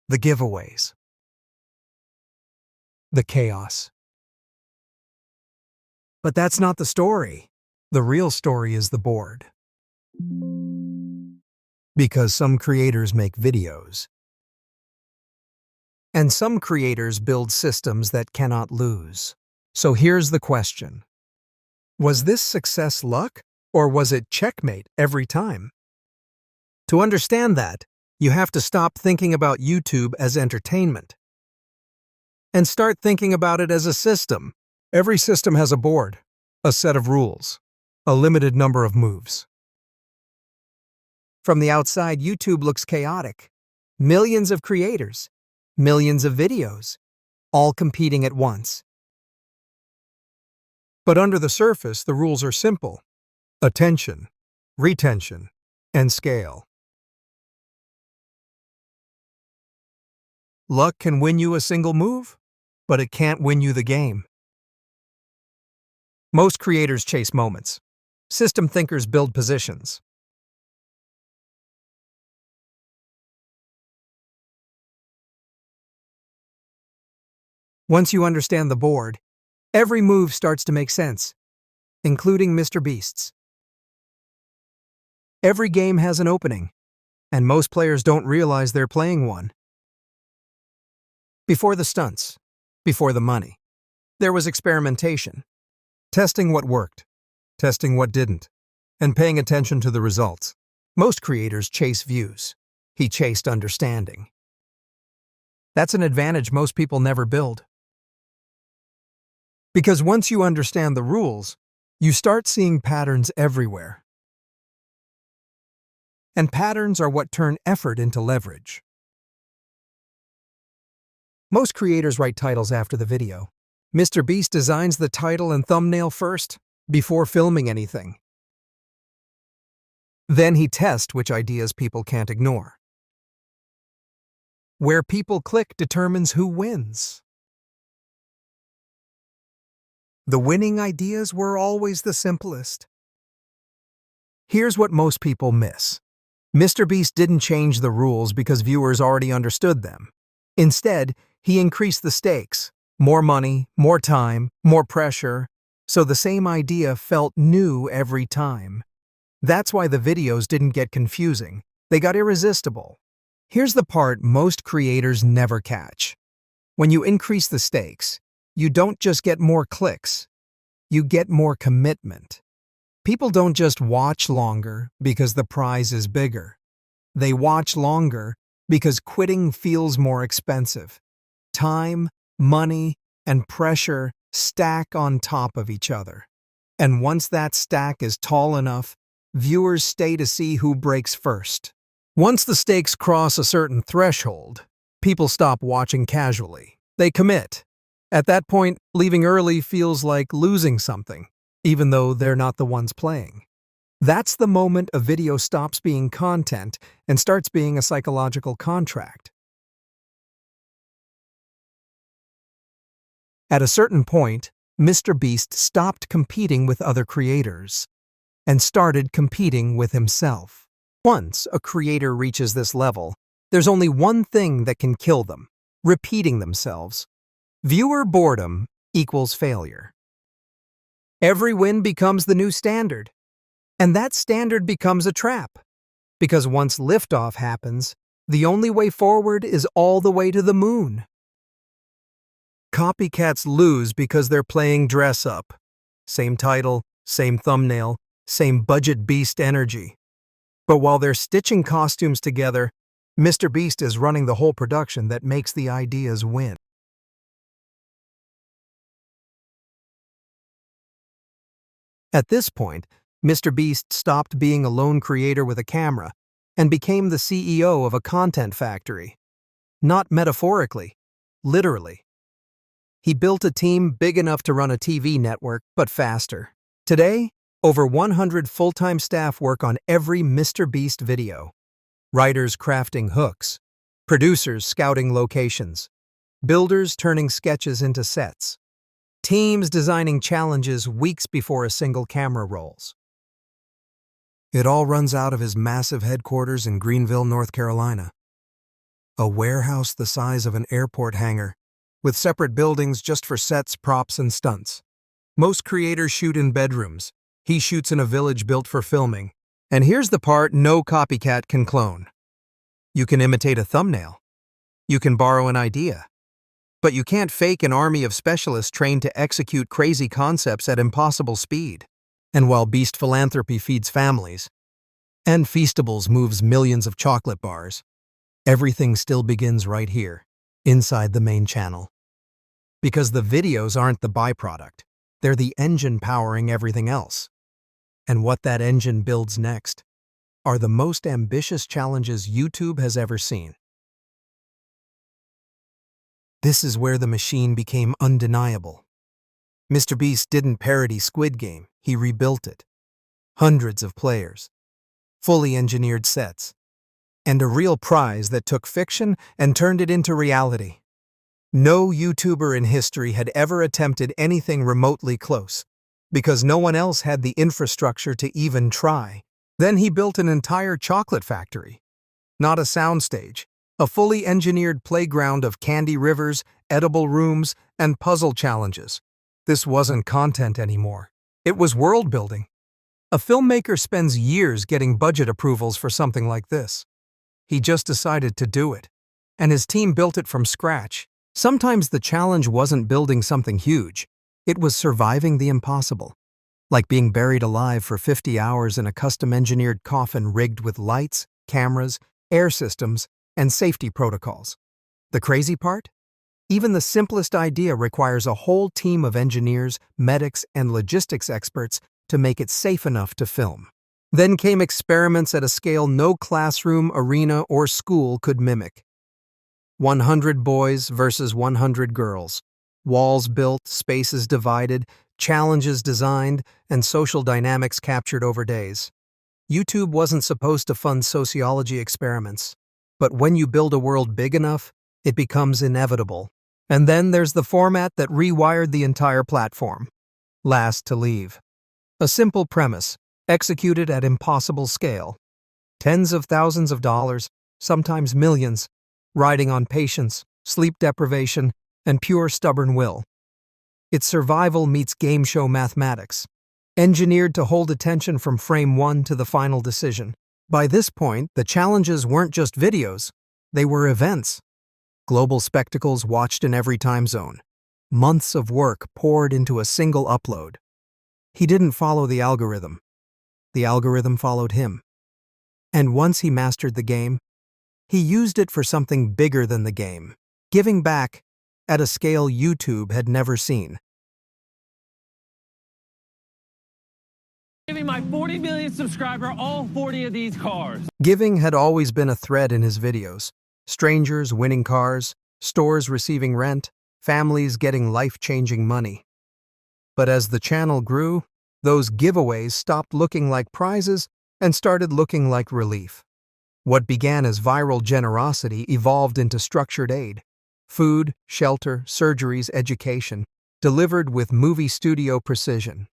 the giveaways, the chaos. But that's not the story. The real story is the board. Because some creators make videos, and some creators build systems that cannot lose. So here's the question. Was this success luck, or was it checkmate every time? To understand that, you have to stop thinking about YouTube as entertainment and start thinking about it as a system. Every system has a board, a set of rules, a limited number of moves. From the outside, YouTube looks chaotic. Millions of creators, millions of videos, all competing at once. But under the surface, the rules are simple: attention, retention, and scale. Luck can win you a single move, but it can't win you the game. Most creators chase moments. System thinkers build positions. Once you understand the board, every move starts to make sense, including MrBeast's. Every game has an opening, and most players don't realize they're playing one. Before the stunts, before the money, there was experimentation. Testing what worked, testing what didn't, and paying attention to the results. Most creators chase views. He chased understanding. That's an advantage most people never build. Because once you understand the rules, you start seeing patterns everywhere. And patterns are what turn effort into leverage. Most creators write titles after the video. MrBeast designs the title and thumbnail first, before filming anything. Then he tests which ideas people can't ignore. Where people click determines who wins. The winning ideas were always the simplest. Here's what most people miss. MrBeast didn't change the rules because viewers already understood them. Instead, he increased the stakes. More money, more time, more pressure, so the same idea felt new every time. That's why the videos didn't get confusing. They got irresistible. Here's the part most creators never catch. When you increase the stakes, you don't just get more clicks, you get more commitment. People don't just watch longer because the prize is bigger. They watch longer because quitting feels more expensive. Time, money, and pressure stack on top of each other. And once that stack is tall enough, viewers stay to see who breaks first. Once the stakes cross a certain threshold, people stop watching casually. They commit. At that point, leaving early feels like losing something, even though they're not the ones playing. That's the moment a video stops being content and starts being a psychological contract. At a certain point, MrBeast stopped competing with other creators and started competing with himself. Once a creator reaches this level, there's only one thing that can kill them: repeating themselves. Viewer boredom equals failure. Every win becomes the new standard, and that standard becomes a trap. Because once liftoff happens, the only way forward is all the way to the moon. Copycats lose because they're playing dress-up. Same title, same thumbnail, same budget beast energy. But while they're stitching costumes together, MrBeast is running the whole production that makes the ideas win. At this point, MrBeast stopped being a lone creator with a camera and became the CEO of a content factory. Not metaphorically, literally. He built a team big enough to run a TV network, but faster. Today, over 100 full-time staff work on every MrBeast video. Writers crafting hooks, producers scouting locations, builders turning sketches into sets, teams designing challenges weeks before a single camera rolls. It all runs out of his massive headquarters in Greenville, North Carolina. A warehouse the size of an airport hangar, with separate buildings just for sets, props, and stunts. Most creators shoot in bedrooms. He shoots in a village built for filming. And here's the part no copycat can clone. You can imitate a thumbnail. You can borrow an idea. But you can't fake an army of specialists trained to execute crazy concepts at impossible speed. And while Beast Philanthropy feeds families, and Feastables moves millions of chocolate bars, everything still begins right here, inside the main channel. Because the videos aren't the byproduct, they're the engine powering everything else. And what that engine builds next are the most ambitious challenges YouTube has ever seen. This is where the machine became undeniable. MrBeast didn't parody Squid Game, he rebuilt it. Hundreds of players, fully engineered sets, and a real prize that took fiction and turned it into reality. No YouTuber in history had ever attempted anything remotely close, because no one else had the infrastructure to even try. Then he built an entire chocolate factory. Not a soundstage, a fully engineered playground of candy rivers, edible rooms, and puzzle challenges. This wasn't content anymore. It was world building. A filmmaker spends years getting budget approvals for something like this. He just decided to do it, and his team built it from scratch. Sometimes the challenge wasn't building something huge. It was surviving the impossible, like being buried alive for 50 hours in a custom-engineered coffin rigged with lights, cameras, air systems, and safety protocols. The crazy part? Even the simplest idea requires a whole team of engineers, medics, and logistics experts to make it safe enough to film. Then came experiments at a scale no classroom, arena, or school could mimic. 100 boys versus 100 girls. Walls built, spaces divided, challenges designed, and social dynamics captured over days. YouTube wasn't supposed to fund sociology experiments, but when you build a world big enough, it becomes inevitable. And then there's the format that rewired the entire platform. Last to leave. A simple premise, executed at impossible scale. Tens of thousands of dollars, sometimes millions, riding on patience, sleep deprivation, and pure stubborn will. It's survival meets game show mathematics, engineered to hold attention from frame one to the final decision. By this point, the challenges weren't just videos, they were events. Global spectacles watched in every time zone. Months of work poured into a single upload. He didn't follow the algorithm followed him. And once he mastered the game, he used it for something bigger than the game, giving back at a scale YouTube had never seen. Giving my 40 million subscriber all 40 of these cars. Giving had always been a thread in his videos. Strangers winning cars, stores receiving rent, families getting life-changing money. But as the channel grew, those giveaways stopped looking like prizes and started looking like relief. What began as viral generosity evolved into structured aid. Food, shelter, surgeries, education, delivered with movie studio precision.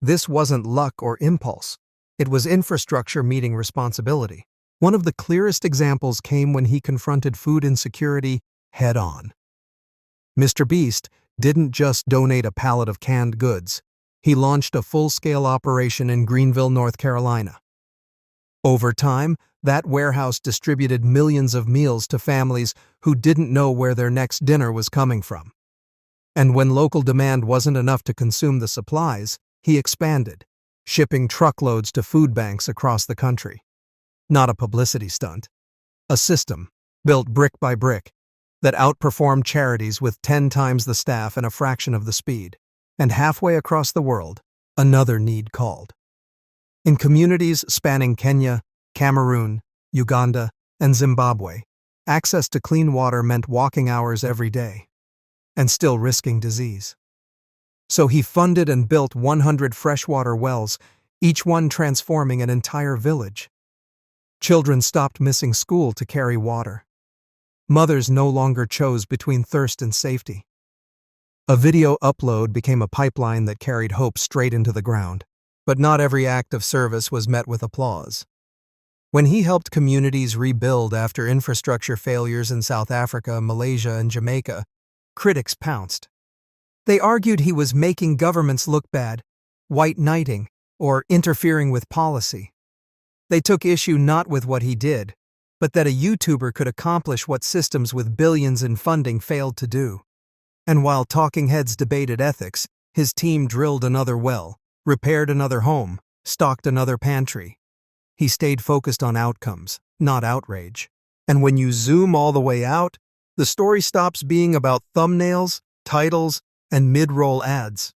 This wasn't luck or impulse. It was infrastructure meeting responsibility. One of the clearest examples came when he confronted food insecurity head-on. MrBeast didn't just donate a pallet of canned goods. He launched a full-scale operation in Greenville, North Carolina. Over time, that warehouse distributed millions of meals to families who didn't know where their next dinner was coming from. And when local demand wasn't enough to consume the supplies, he expanded, shipping truckloads to food banks across the country. Not a publicity stunt. A system, built brick by brick, that outperformed charities with 10 times the staff and a fraction of the speed. And halfway across the world, another need called. In communities spanning Kenya, Cameroon, Uganda, and Zimbabwe, access to clean water meant walking hours every day, and still risking disease. So he funded and built 100 freshwater wells, each one transforming an entire village. Children stopped missing school to carry water. Mothers no longer chose between thirst and safety. A video upload became a pipeline that carried hope straight into the ground. But not every act of service was met with applause. When he helped communities rebuild after infrastructure failures in South Africa, Malaysia, and Jamaica, critics pounced. They argued he was making governments look bad, white knighting, or interfering with policy. They took issue not with what he did, but that a YouTuber could accomplish what systems with billions in funding failed to do. And while talking heads debated ethics, his team drilled another well, repaired another home, stocked another pantry. He stayed focused on outcomes, not outrage. And when you zoom all the way out, the story stops being about thumbnails, titles, and mid-roll ads.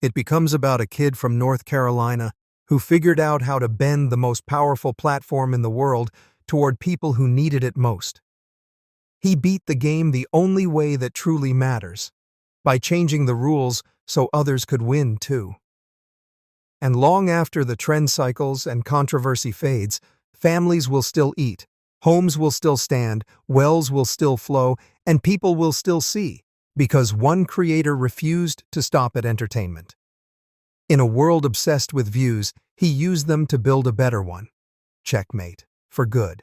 It becomes about a kid from North Carolina who figured out how to bend the most powerful platform in the world toward people who needed it most. He beat the game the only way that truly matters, by changing the rules so others could win too. And long after the trend cycles and controversy fades, families will still eat, homes will still stand, wells will still flow, and people will still see, because one creator refused to stop at entertainment. In a world obsessed with views, he used them to build a better one. Checkmate. For good.